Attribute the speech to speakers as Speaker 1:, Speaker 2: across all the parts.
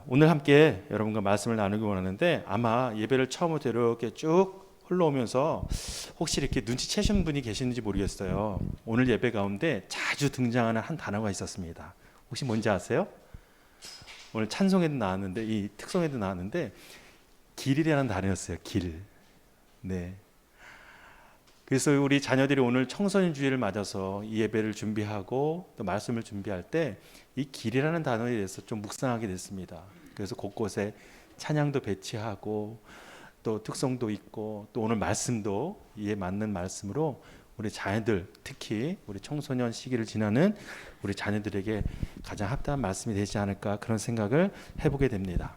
Speaker 1: 오늘 함께 여러분과 말씀을 나누기 원하는데 아마 예배를 처음부터 이렇게 쭉 흘러오면서 혹시 이렇게 눈치채신 분이 계시는지 모르겠어요. 오늘 예배 가운데 자주 등장하는 한 단어가 있었습니다. 혹시 뭔지 아세요? 오늘 찬송에도 나왔는데 이 특송에도 나왔는데 길이라는 단어였어요. 길. 네. 그래서 우리 자녀들이 오늘 청소년 주일을 맞아서 이 예배를 준비하고 또 말씀을 준비할 때 이 길이라는 단어에 대해서 좀 묵상하게 됐습니다. 그래서 곳곳에 찬양도 배치하고 또 특송도 있고 또 오늘 말씀도 이에 맞는 말씀으로 우리 자녀들, 특히 우리 청소년 시기를 지나는 우리 자녀들에게 가장 합당한 말씀이 되지 않을까 그런 생각을 해보게 됩니다.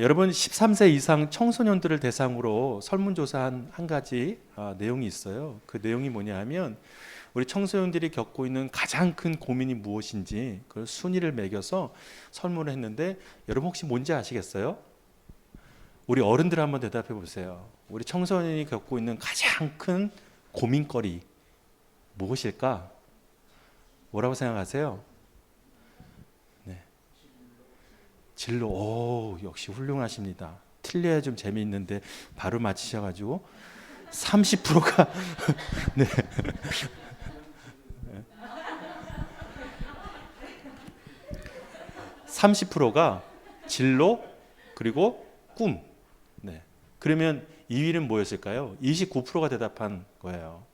Speaker 1: 여러분 13세 이상 청소년들을 대상으로 설문조사한 한 가지 내용이 있어요. 그 내용이 뭐냐 하면 우리 청소년들이 겪고 있는 가장 큰 고민이 무엇인지 그 순위를 매겨서 설문을 했는데 여러분 혹시 뭔지 아시겠어요? 우리 어른들 한번 대답해 보세요. 우리 청소년이 겪고 있는 가장 큰 고민거리 무엇일까? 뭐라고 생각하세요? 진로. 오, 역시 훌륭하십니다. 틀려야 좀 재미있는데 바로 맞히셔가지고 30%가 네. 30%가 진로 그리고 꿈. 네. 그러면 2위는 뭐였을까요? 29%가 대답한 거예요.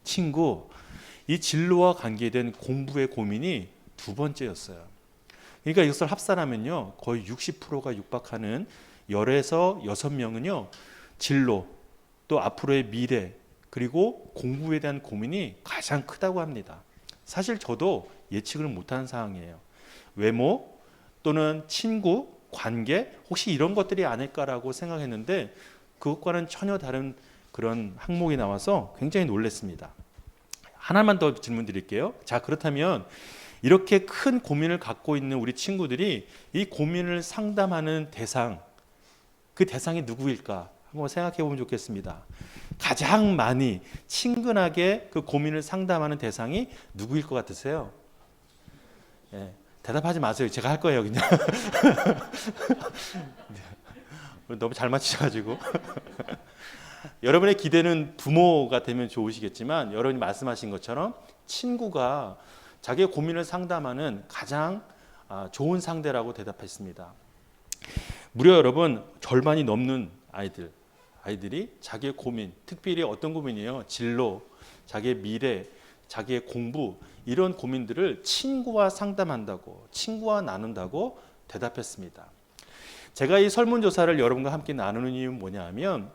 Speaker 1: 친구. 이 진로와 관계된 공부의 고민이 두 번째였어요. 그러니까 이것을 합산하면요 거의 60%가 육박하는 열에서 6명은요 진로 또 앞으로의 미래 그리고 공부에 대한 고민이 가장 크다고 합니다. 사실 저도 예측을 못한 상황이에요. 외모 또는 친구, 관계 혹시 이런 것들이 아닐까라고 생각했는데 그것과는 전혀 다른 그런 항목이 나와서 굉장히 놀랐습니다. 하나만 더 질문 드릴게요. 자, 그렇다면 이렇게 큰 고민을 갖고 있는 우리 친구들이 이 고민을 상담하는 대상, 그 대상이 누구일까? 한번 생각해 보면 좋겠습니다. 가장 많이 친근하게 그 고민을 상담하는 대상이 누구일 것 같으세요? 네, 대답하지 마세요. 제가 할 거예요, 그냥. 너무 잘 맞히셔가지고. 여러분의 기대는 부모가 되면 좋으시겠지만 여러분이 말씀하신 것처럼 친구가 자기의 고민을 상담하는 가장 좋은 상대라고 대답했습니다. 무려 여러분 절반이 넘는 아이들이 자기의 고민, 특별히 어떤 고민이에요? 진로, 자기의 미래, 자기의 공부 이런 고민들을 친구와 상담한다고, 친구와 나눈다고 대답했습니다. 제가 이 설문조사를 여러분과 함께 나누는 이유는 뭐냐 하면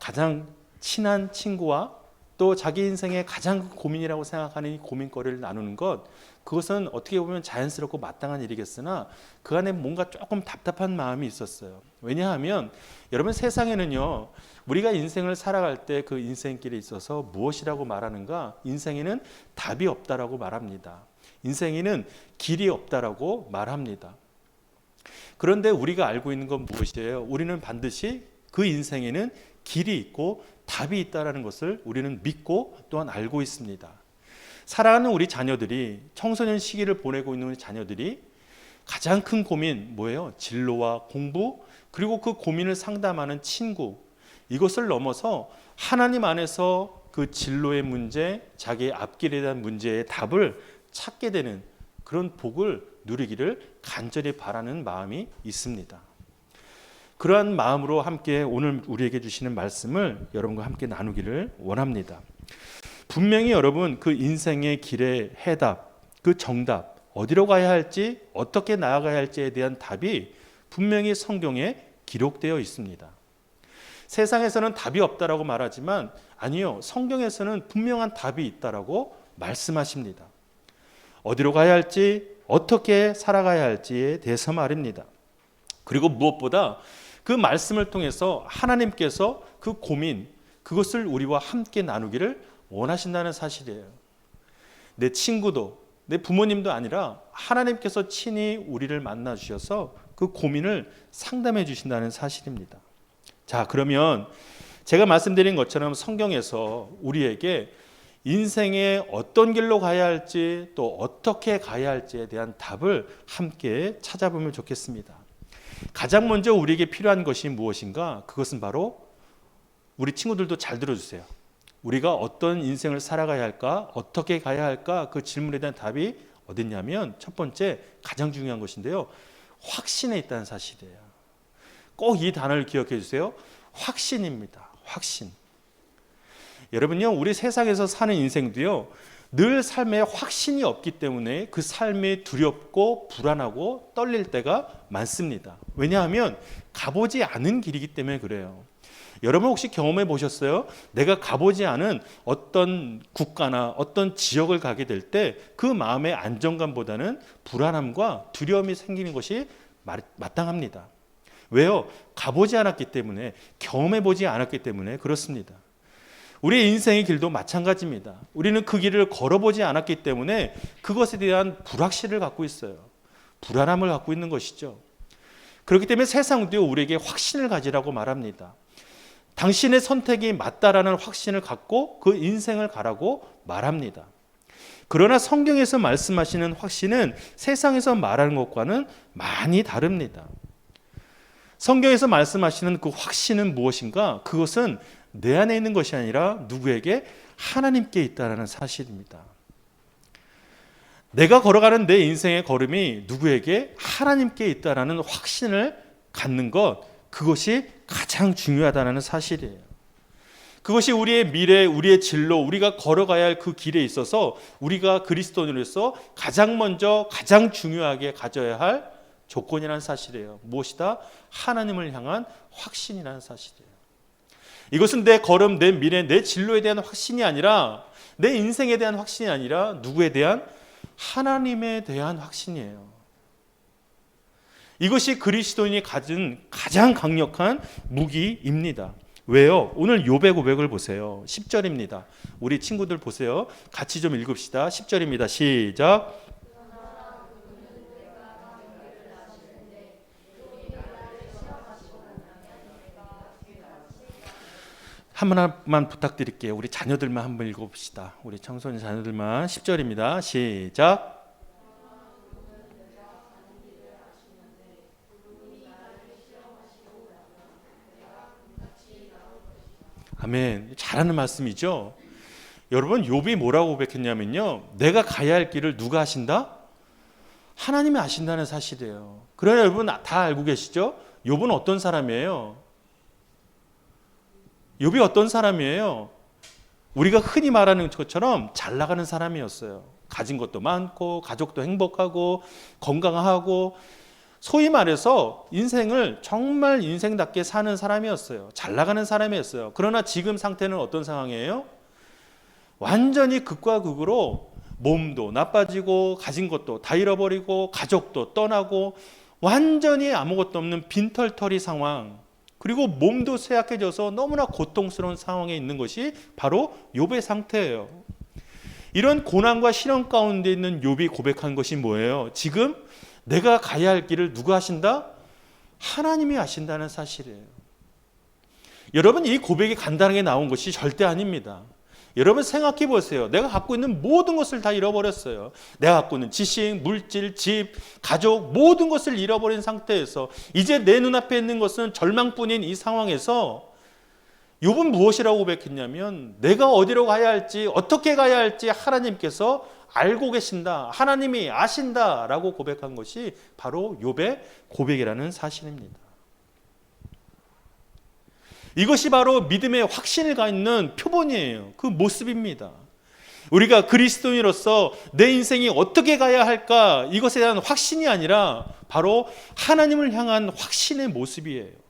Speaker 1: 가장 친한 친구와 또 자기 인생의 가장 고민이라고 생각하는 이 고민거리를 나누는 것, 그것은 어떻게 보면 자연스럽고 마땅한 일이겠으나 그 안에 뭔가 조금 답답한 마음이 있었어요. 왜냐하면 여러분 세상에는요 우리가 인생을 살아갈 때 그 인생길에 있어서 무엇이라고 말하는가? 인생에는 답이 없다라고 말합니다. 인생에는 길이 없다라고 말합니다. 그런데 우리가 알고 있는 건 무엇이에요? 우리는 반드시 그 인생에는 길이 있고 답이 있다는 것을 우리는 믿고 또한 알고 있습니다. 사랑하는 우리 자녀들이 청소년 시기를 보내고 있는 우리 자녀들이 가장 큰 고민 뭐예요? 진로와 공부 그리고 그 고민을 상담하는 친구 이것을 넘어서 하나님 안에서 그 진로의 문제 자기의 앞길에 대한 문제의 답을 찾게 되는 그런 복을 누리기를 간절히 바라는 마음이 있습니다. 그러한 마음으로 함께 오늘 우리에게 주시는 말씀을 여러분과 함께 나누기를 원합니다. 분명히 여러분 그 인생의 길의 해답, 그 정답, 어디로 가야 할지, 어떻게 나아가야 할지에 대한 답이 분명히 성경에 기록되어 있습니다. 세상에서는 답이 없다라고 말하지만 아니요, 성경에서는 분명한 답이 있다라고 말씀하십니다. 어디로 가야 할지, 어떻게 살아가야 할지에 대해서 말입니다. 그리고 무엇보다 그 말씀을 통해서 하나님께서 그 고민, 그것을 우리와 함께 나누기를 원하신다는 사실이에요. 내 친구도, 내 부모님도 아니라 하나님께서 친히 우리를 만나 주셔서 그 고민을 상담해 주신다는 사실입니다. 자, 그러면 제가 말씀드린 것처럼 성경에서 우리에게 인생에 어떤 길로 가야 할지 또 어떻게 가야 할지에 대한 답을 함께 찾아보면 좋겠습니다. 가장 먼저 우리에게 필요한 것이 무엇인가? 그것은 바로 우리 친구들도 잘 들어주세요. 우리가 어떤 인생을 살아가야 할까? 어떻게 가야 할까? 그 질문에 대한 답이 어딨냐면 첫 번째 가장 중요한 것인데요. 확신에 있다는 사실이에요. 꼭 이 단어를 기억해 주세요. 확신입니다. 확신. 여러분요, 우리 세상에서 사는 인생도요, 늘 삶에 확신이 없기 때문에 그 삶이 두렵고 불안하고 떨릴 때가 많습니다. 왜냐하면 가보지 않은 길이기 때문에 그래요. 여러분 혹시 경험해 보셨어요? 내가 가보지 않은 어떤 국가나 어떤 지역을 가게 될 때 그 마음의 안정감보다는 불안함과 두려움이 생기는 것이 마땅합니다. 왜요? 가보지 않았기 때문에, 경험해 보지 않았기 때문에 그렇습니다. 우리의 인생의 길도 마찬가지입니다. 우리는 그 길을 걸어보지 않았기 때문에 그것에 대한 불확실을 갖고 있어요. 불안함을 갖고 있는 것이죠. 그렇기 때문에 세상도 우리에게 확신을 가지라고 말합니다. 당신의 선택이 맞다라는 확신을 갖고 그 인생을 가라고 말합니다. 그러나 성경에서 말씀하시는 확신은 세상에서 말하는 것과는 많이 다릅니다. 성경에서 말씀하시는 그 확신은 무엇인가? 그것은 내 안에 있는 것이 아니라 누구에게? 하나님께 있다는 사실입니다. 내가 걸어가는 내 인생의 걸음이 누구에게? 하나님께 있다는 확신을 갖는 것, 그것이 가장 중요하다는 사실이에요. 그것이 우리의 미래, 우리의 진로, 우리가 걸어가야 할 그 길에 있어서 우리가 그리스도인으로서 가장 먼저 가장 중요하게 가져야 할 조건이라는 사실이에요. 무엇이다? 하나님을 향한 확신이라는 사실이에요. 이것은 내 걸음, 내 미래, 내 진로에 대한 확신이 아니라, 내 인생에 대한 확신이 아니라 누구에 대한? 하나님에 대한 확신이에요. 이것이 그리스도인이 가진 가장 강력한 무기입니다. 왜요? 오늘 욥의 고백을 보세요. 10절입니다. 우리 친구들 보세요. 같이 좀 읽읍시다. 10절입니다. 시작. 하나만 부탁드릴게요. 우리 자녀들만 한번 읽어봅시다. 우리 청소년 자녀들만. 10절입니다. 시작. 아멘. 잘하는 말씀이죠. 여러분, 욥이 뭐라고 고백했냐면요, 내가 가야 할 길을 누가 하신다? 하나님이 아신다는 사실이에요. 그러나 여러분 다 알고 계시죠? 욥은 어떤 사람이에요? 욥이 어떤 사람이에요? 우리가 흔히 말하는 것처럼 잘 나가는 사람이었어요. 가진 것도 많고 가족도 행복하고 건강하고, 소위 말해서 인생을 정말 인생답게 사는 사람이었어요. 잘 나가는 사람이었어요. 그러나 지금 상태는 어떤 상황이에요? 완전히 극과 극으로 몸도 나빠지고 가진 것도 다 잃어버리고 가족도 떠나고 완전히 아무것도 없는 빈털터리 상황, 그리고 몸도 쇠약해져서 너무나 고통스러운 상황에 있는 것이 바로 욥의 상태예요. 이런 고난과 시련 가운데 있는 욥이 고백한 것이 뭐예요? 지금 내가 가야 할 길을 누가 하신다? 하나님이 하신다는 사실이에요. 여러분, 이 고백이 간단하게 나온 것이 절대 아닙니다. 여러분 생각해 보세요. 내가 갖고 있는 모든 것을 다 잃어버렸어요. 내가 갖고 있는 지식, 물질, 집, 가족, 모든 것을 잃어버린 상태에서 이제 내 눈앞에 있는 것은 절망뿐인 이 상황에서 욥은 무엇이라고 고백했냐면, 내가 어디로 가야 할지, 어떻게 가야 할지 하나님께서 알고 계신다, 하나님이 아신다라고 고백한 것이 바로 욥의 고백이라는 사실입니다. 이것이 바로 믿음의 확신을 갖는 표본이에요. 그 모습입니다. 우리가 그리스도인으로서 내 인생이 어떻게 가야 할까, 이것에 대한 확신이 아니라 바로 하나님을 향한 확신의 모습이에요.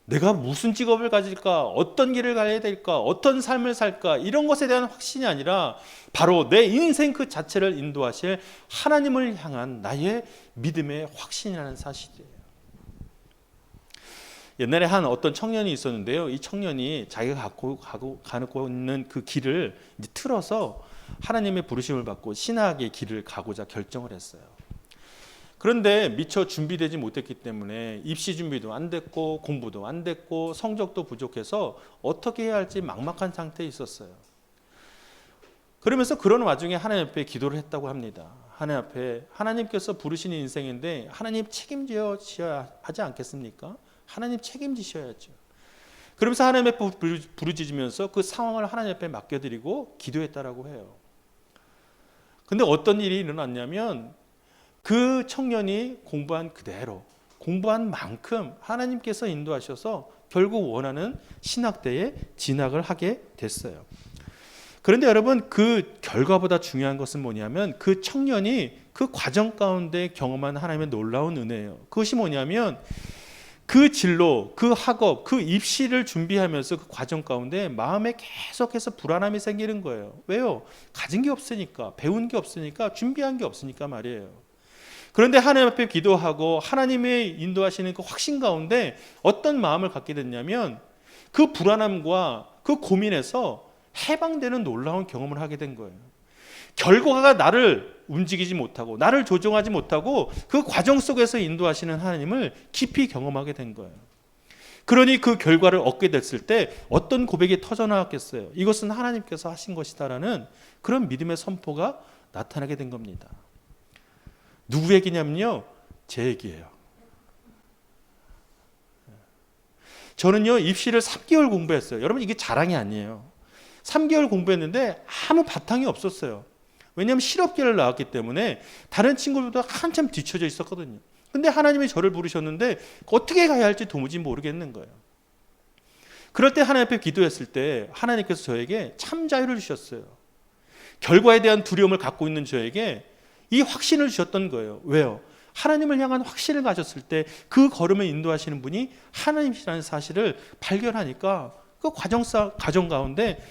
Speaker 1: 내가 무슨 직업을 가질까, 어떤 길을 가야 될까, 어떤 삶을 살까, 이런 것에 대한 확신이 아니라 바로 내 인생 그 자체를 인도하실 하나님을 향한 나의 믿음의 확신이라는 사실이에요. 옛날에 한 어떤 청년이 있었는데요. 이 청년이 자기가 가고 있는 그 길을 이제 틀어서 하나님의 부르심을 받고 신학의 길을 가고자 결정을 했어요. 그런데 미처 준비되지 못했기 때문에 입시 준비도 안 됐고 공부도 안 됐고 성적도 부족해서 어떻게 해야 할지 막막한 상태에 있었어요. 그러면서 그런 와중에 하나님 앞에 기도를 했다고 합니다. 하나님 앞에 하나님께서 부르시는 인생인데 하나님 책임져야 하지 않겠습니까? 하나님 책임지셔야죠. 그러면서 하나님 앞에 부르짖으면서 그 상황을 하나님 앞에 맡겨드리고 기도했다라고 해요. 근데 어떤 일이 일어났냐면 그 청년이 공부한 그대로 공부한 만큼 하나님께서 인도하셔서 결국 원하는 신학대에 진학을 하게 됐어요. 그런데 여러분, 그 결과보다 중요한 것은 뭐냐면 그 청년이 그 과정 가운데 경험한 하나님의 놀라운 은혜예요. 그것이 뭐냐면 그 진로, 그 학업, 그 입시를 준비하면서 그 과정 가운데 마음에 계속해서 불안함이 생기는 거예요. 왜요? 가진 게 없으니까, 배운 게 없으니까, 준비한 게 없으니까 말이에요. 그런데 하나님 앞에 기도하고 하나님의 인도하시는 그 확신 가운데 어떤 마음을 갖게 됐냐면 그 불안함과 그 고민에서 해방되는 놀라운 경험을 하게 된 거예요. 결과가 나를 움직이지 못하고 나를 조종하지 못하고 그 과정 속에서 인도하시는 하나님을 깊이 경험하게 된 거예요. 그러니 그 결과를 얻게 됐을 때 어떤 고백이 터져나왔겠어요? 이것은 하나님께서 하신 것이다라는 그런 믿음의 선포가 나타나게 된 겁니다. 누구 얘기냐면요, 제 얘기예요. 저는요 입시를 3개월 공부했어요. 여러분, 이게 자랑이 아니에요. 3개월 공부했는데 아무 바탕이 없었어요. 왜냐하면 실업계를 나왔기 때문에 다른 친구들보다 한참 뒤쳐져 있었거든요. 근데 하나님이 저를 부르셨는데 어떻게 가야 할지 도무지 모르겠는 거예요. 그럴 때 하나님 앞에 기도했을 때 하나님께서 저에게 참 자유를 주셨어요. 결과에 대한 두려움을 갖고 있는 저에게 이 확신을 주셨던 거예요. 왜요? 하나님을 향한 확신을 가졌을 때 그 걸음을 인도하시는 분이 하나님이라는 사실을 발견하니까 그 과정 가운데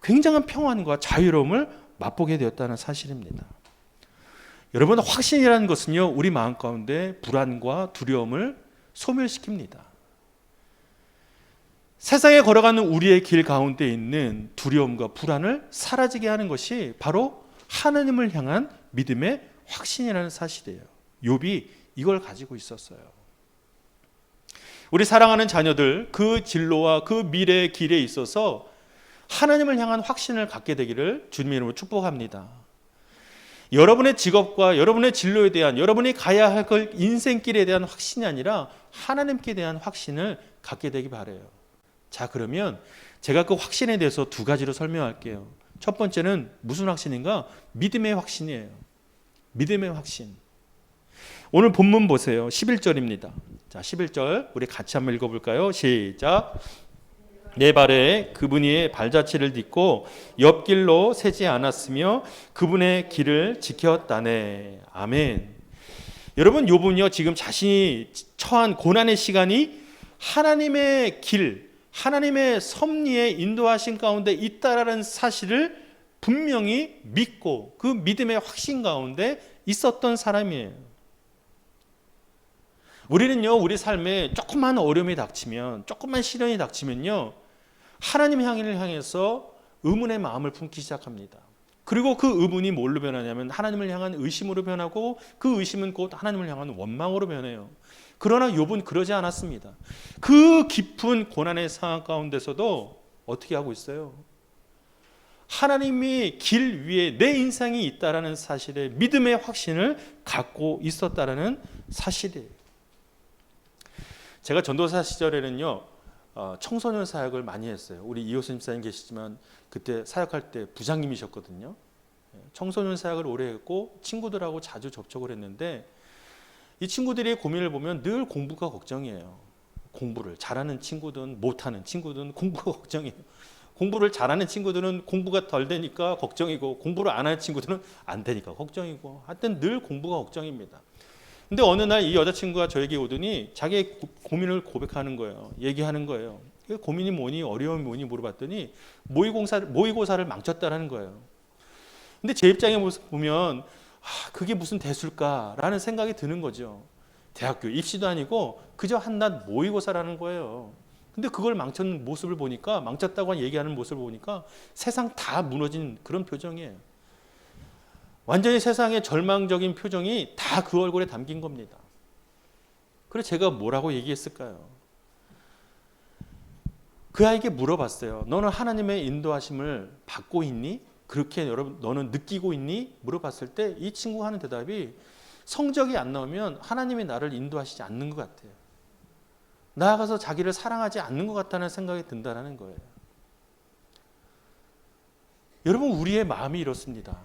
Speaker 1: 굉장한 평안과 자유로움을 맛보게 되었다는 사실입니다. 여러분, 확신이라는 것은요 우리 마음 가운데 불안과 두려움을 소멸시킵니다. 세상에 걸어가는 우리의 길 가운데 있는 두려움과 불안을 사라지게 하는 것이 바로 하나님을 향한 믿음의 확신이라는 사실이에요. 욥이 이걸 가지고 있었어요. 우리 사랑하는 자녀들, 그 진로와 그 미래의 길에 있어서 하나님을 향한 확신을 갖게 되기를 주님의 이름으로 축복합니다. 여러분의 직업과 여러분의 진로에 대한, 여러분이 가야 할 그 인생길에 대한 확신이 아니라 하나님께 대한 확신을 갖게 되기 바라요. 자, 그러면 제가 그 확신에 대해서 두 가지로 설명할게요. 첫 번째는 무슨 확신인가? 믿음의 확신이에요. 믿음의 확신. 오늘 본문 보세요. 11절입니다. 자, 11절 우리 같이 한번 읽어볼까요? 시작. 내 발에 그분의 발자취를 딛고 옆길로 새지 않았으며 그분의 길을 지켰다네. 아멘. 여러분, 욥은요 지금 자신이 처한 고난의 시간이 하나님의 길, 하나님의 섭리에 인도하신 가운데 있다라는 사실을 분명히 믿고 그 믿음의 확신 가운데 있었던 사람이에요. 우리는요 우리 삶에 조그만 어려움이 닥치면, 조그만 시련이 닥치면요 하나님 향해서 의문의 마음을 품기 시작합니다. 그리고 그 의문이 뭘로 변하냐면 하나님을 향한 의심으로 변하고 그 의심은 곧 하나님을 향한 원망으로 변해요. 그러나 욥은 그러지 않았습니다. 그 깊은 고난의 상황 가운데서도 어떻게 하고 있어요? 하나님이 길 위에 내 인생이 있다라는 사실에 믿음의 확신을 갖고 있었다라는 사실이에요. 제가 전도사 시절에는요 청소년 사역을 많이 했어요. 우리 이호선 집사님 계시지만 그때 사역할 때 부장님이셨거든요. 청소년 사역을 오래 했고 친구들하고 자주 접촉을 했는데 이 친구들의 고민을 보면 늘 공부가 걱정이에요. 공부를 잘하는 친구든 못하는 친구든 공부가 걱정이에요. 공부를 잘하는 친구들은 공부가 덜 되니까 걱정이고 공부를 안 하는 친구들은 안 되니까 걱정이고 하여튼 늘 공부가 걱정입니다. 근데 어느 날 이 여자친구가 저에게 오더니 자기의 고민을 고백하는 거예요. 얘기하는 거예요. 고민이 뭐니 어려움이 뭐니 물어봤더니 모의고사를 망쳤다라는 거예요. 근데 제 입장에 보면 그게 무슨 대수일까라는 생각이 드는 거죠. 대학교 입시도 아니고 그저 한낱 모의고사라는 거예요. 근데 그걸 망쳤는 모습을 보니까, 망쳤다고 얘기하는 모습을 보니까 세상 다 무너진 그런 표정이에요. 완전히 세상의 절망적인 표정이 다 그 얼굴에 담긴 겁니다. 그래서 제가 뭐라고 얘기했을까요? 그 아이에게 물어봤어요. 너는 하나님의 인도하심을 받고 있니? 그렇게 여러분 너는 느끼고 있니? 물어봤을 때 이 친구가 하는 대답이 성적이 안 나오면 하나님이 나를 인도하시지 않는 것 같아요. 나아가서 자기를 사랑하지 않는 것 같다는 생각이 든다는 거예요. 여러분 우리의 마음이 이렇습니다.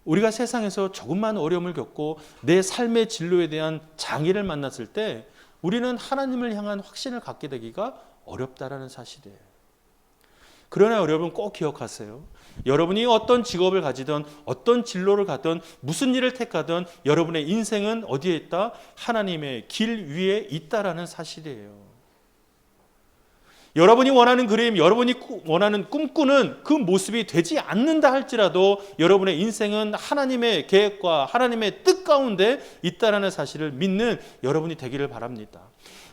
Speaker 1: 우리가 세상에서 조금만 어려움을 겪고 내 삶의 진로에 대한 장애를 만났을 때 우리는 하나님을 향한 확신을 갖게 되기가 어렵다라는 사실이에요. 그러나 여러분 꼭 기억하세요. 여러분이 어떤 직업을 가지든 어떤 진로를 가든 무슨 일을 택하든 여러분의 인생은 어디에 있다? 하나님의 길 위에 있다라는 사실이에요. 여러분이 원하는 그림, 여러분이 원하는 꿈꾸는 그 모습이 되지 않는다 할지라도 여러분의 인생은 하나님의 계획과 하나님의 뜻 가운데 있다라는 사실을 믿는 여러분이 되기를 바랍니다.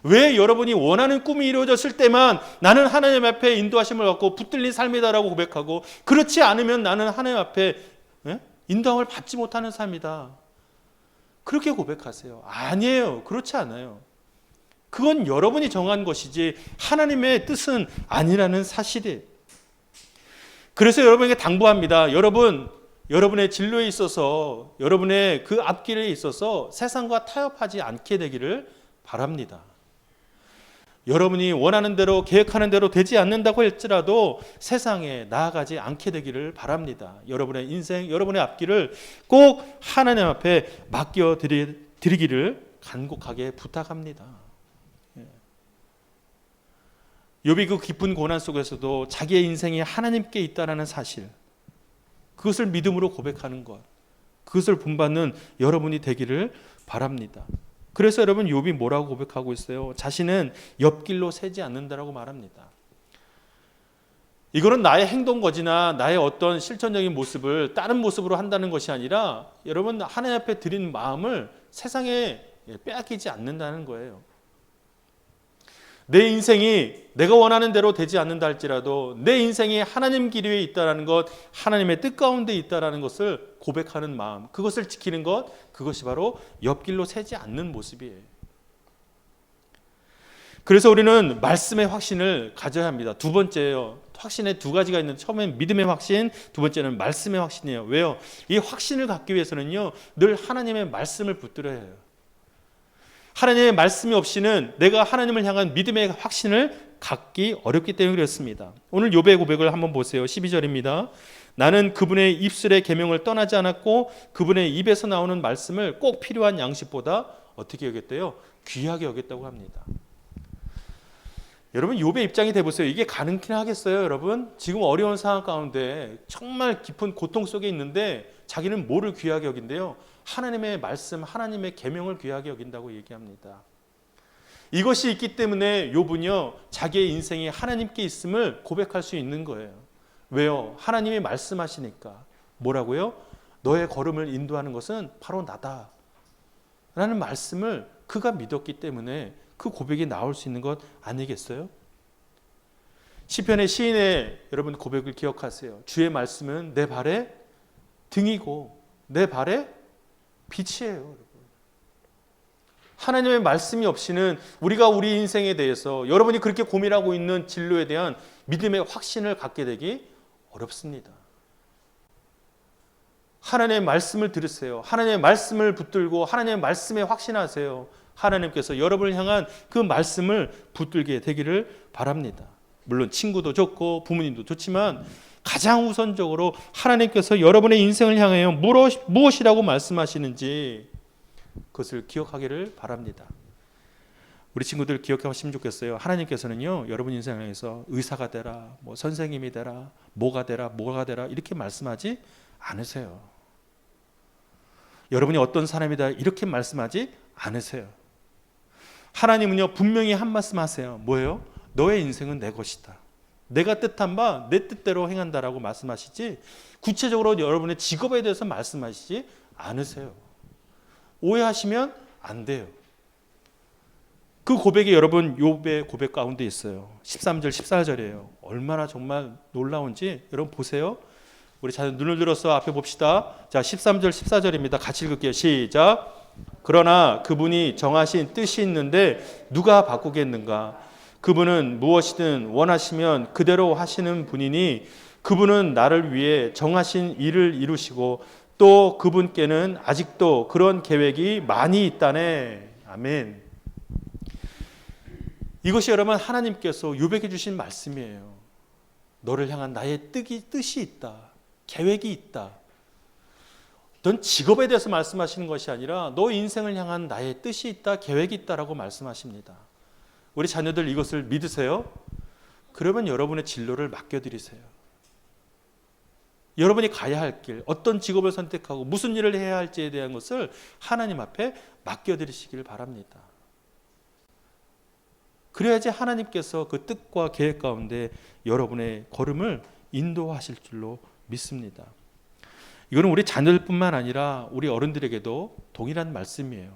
Speaker 1: 왜 여러분이 원하는 꿈이 이루어졌을 때만 나는 하나님 앞에 인도하심을 받고 붙들린 삶이다라고 고백하고, 그렇지 않으면 나는 하나님 앞에 인도함을 받지 못하는 삶이다, 그렇게 고백하세요? 아니에요. 그렇지 않아요. 그건 여러분이 정한 것이지 하나님의 뜻은 아니라는 사실이에요. 그래서 여러분에게 당부합니다. 여러분의 진로에 있어서, 여러분의 그 앞길에 있어서 세상과 타협하지 않게 되기를 바랍니다. 여러분이 원하는 대로 계획하는 대로 되지 않는다고 할지라도 세상에 나아가지 않게 되기를 바랍니다. 여러분의 인생, 여러분의 앞길을 꼭 하나님 앞에 맡겨드리기를 간곡하게 부탁합니다. 욥이 그 깊은 고난 속에서도 자기의 인생이 하나님께 있다는 사실, 그것을 믿음으로 고백하는 것, 그것을 본받는 여러분이 되기를 바랍니다. 그래서 여러분 욥이 뭐라고 고백하고 있어요? 자신은 옆길로 새지 않는다라고 말합니다. 이거는 나의 행동거지나 나의 어떤 실천적인 모습을 다른 모습으로 한다는 것이 아니라 여러분 하나님 앞에 드린 마음을 세상에 빼앗기지 않는다는 거예요. 내 인생이 내가 원하는 대로 되지 않는다 할지라도 내 인생이 하나님 길 위에 있다는 것, 하나님의 뜻 가운데 있다는 것을 고백하는 마음, 그것을 지키는 것, 그것이 바로 옆길로 새지 않는 모습이에요. 그래서 우리는 말씀의 확신을 가져야 합니다. 두 번째예요. 확신에 두 가지가 있는데, 처음엔 믿음의 확신, 두 번째는 말씀의 확신이에요. 왜요? 이 확신을 갖기 위해서는요, 늘 하나님의 말씀을 붙들어야 해요. 하나님의 말씀이 없이는 내가 하나님을 향한 믿음의 확신을 갖기 어렵기 때문에 그렇습니다. 오늘 욥의 고백을 한번 보세요. 12절입니다. 나는 그분의 입술의 계명을 떠나지 않았고 그분의 입에서 나오는 말씀을 꼭 필요한 양식보다 어떻게 여겼대요? 귀하게 여겼다고 합니다. 여러분 욥의 입장이 돼보세요. 이게 가능긴 하겠어요? 여러분 지금 어려운 상황 가운데 정말 깊은 고통 속에 있는데 자기는 뭐를 귀하게 여긴대요? 하나님의 말씀, 하나님의 계명을 귀하게 여긴다고 얘기합니다. 이것이 있기 때문에 욥은요, 자기의 인생이 하나님께 있음을 고백할 수 있는 거예요. 왜요? 하나님이 말씀하시니까. 뭐라고요? 너의 걸음을 인도하는 것은 바로 나다 라는 말씀을 그가 믿었기 때문에 그 고백이 나올 수 있는 것 아니겠어요? 시편의 시인의 여러분 고백을 기억하세요. 주의 말씀은 내 발의 등이고 내 발의 빛이에요. 여러분. 하나님의 말씀이 없이는 우리가 우리 인생에 대해서, 여러분이 그렇게 고민하고 있는 진로에 대한 믿음의 확신을 갖게 되기 어렵습니다. 하나님의 말씀을 들으세요. 하나님의 말씀을 붙들고 하나님의 말씀에 확신하세요. 하나님께서 여러분을 향한 그 말씀을 붙들게 되기를 바랍니다. 물론 친구도 좋고 부모님도 좋지만 가장 우선적으로 하나님께서 여러분의 인생을 향하여 무엇이라고 말씀하시는지 그것을 기억하기를 바랍니다. 우리 친구들 기억하시면 좋겠어요. 하나님께서는요, 여러분 인생을 향해서 의사가 되라, 뭐 선생님이 되라, 뭐가 되라 이렇게 말씀하지 않으세요. 여러분이 어떤 사람이다 이렇게 말씀하지 않으세요. 하나님은요, 분명히 한 말씀 하세요. 뭐예요? 너의 인생은 내 것이다. 내가 뜻한 바 내 뜻대로 행한다라고 말씀하시지, 구체적으로 여러분의 직업에 대해서 말씀하시지 않으세요. 오해하시면 안 돼요. 그 고백이 여러분 욥의 고백 가운데 있어요. 13절 14절이에요. 얼마나 정말 놀라운지 여러분 보세요. 우리 잘 눈을 들어서 앞에 봅시다. 자, 13절 14절입니다. 같이 읽을게요. 시작. 그러나 그분이 정하신 뜻이 있는데 누가 바꾸겠는가? 그분은 무엇이든 원하시면 그대로 하시는 분이니 그분은 나를 위해 정하신 일을 이루시고 또 그분께는 아직도 그런 계획이 많이 있다네. 아멘. 이것이 여러분 하나님께서 요백해 주신 말씀이에요. 너를 향한 나의 뜻이 있다. 계획이 있다. 어떤 직업에 대해서 말씀하시는 것이 아니라 너 인생을 향한 나의 뜻이 있다, 계획이 있다라고 말씀하십니다. 우리 자녀들 이것을 믿으세요? 그러면 여러분의 진로를 맡겨드리세요. 여러분이 가야 할 길, 어떤 직업을 선택하고 무슨 일을 해야 할지에 대한 것을 하나님 앞에 맡겨드리시길 바랍니다. 그래야지 하나님께서 그 뜻과 계획 가운데 여러분의 걸음을 인도하실 줄로 믿습니다. 이거는 우리 자녀들뿐만 아니라 우리 어른들에게도 동일한 말씀이에요.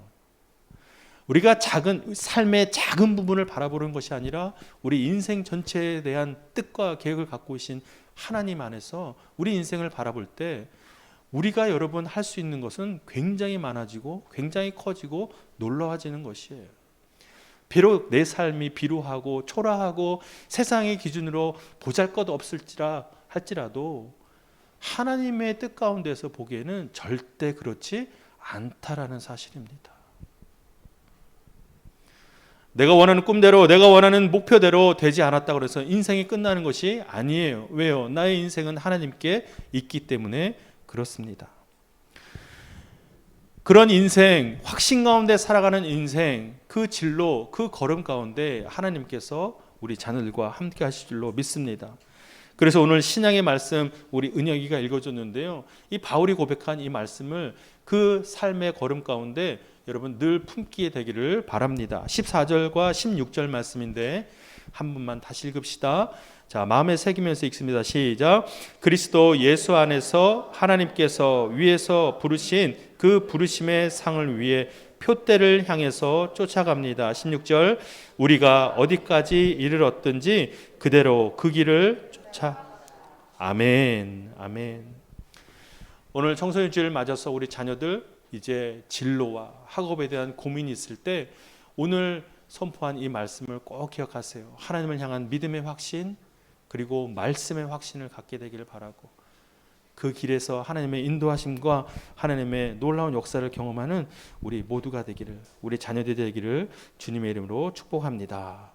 Speaker 1: 우리가 삶의 작은 부분을 바라보는 것이 아니라 우리 인생 전체에 대한 뜻과 계획을 갖고 계신 하나님 안에서 우리 인생을 바라볼 때 우리가 여러분 할 수 있는 것은 굉장히 많아지고 굉장히 커지고 놀라워지는 것이에요. 비록 내 삶이 비루하고 초라하고 세상의 기준으로 보잘것없을지라 할지라도 하나님의 뜻 가운데서 보기에는 절대 그렇지 않다라는 사실입니다. 내가 원하는 꿈대로, 내가 원하는 목표대로 되지 않았다고 해서 인생이 끝나는 것이 아니에요. 왜요? 나의 인생은 하나님께 있기 때문에 그렇습니다. 그런 인생, 확신 가운데 살아가는 인생, 그 진로, 그 걸음 가운데 하나님께서 우리 자녀들과 함께 하실 줄로 믿습니다. 그래서 오늘 신약의 말씀 우리 은혁이가 읽어줬는데요. 이 바울이 고백한 이 말씀을 그 삶의 걸음 가운데 여러분 늘 품기에 되기를 바랍니다. 14절과 16절 말씀인데 한 번만 다시 읽읍시다. 자, 마음에 새기면서 읽습니다. 시작. 그리스도 예수 안에서 하나님께서 위에서 부르신 그 부르심의 상을 위해 표대를 향해서 쫓아갑니다. 16절. 우리가 어디까지 이르렀든지 그대로 그 길을 쫓아. 아멘. 아멘. 오늘 청소년주일 맞아서 우리 자녀들 이제 진로와 학업에 대한 고민이 있을 때 오늘 선포한 이 말씀을 꼭 기억하세요. 하나님을 향한 믿음의 확신 그리고 말씀의 확신을 갖게 되기를 바라고 그 길에서 하나님의 인도하심과 하나님의 놀라운 역사를 경험하는 우리 모두가 되기를, 우리 자녀들이 되기를 주님의 이름으로 축복합니다.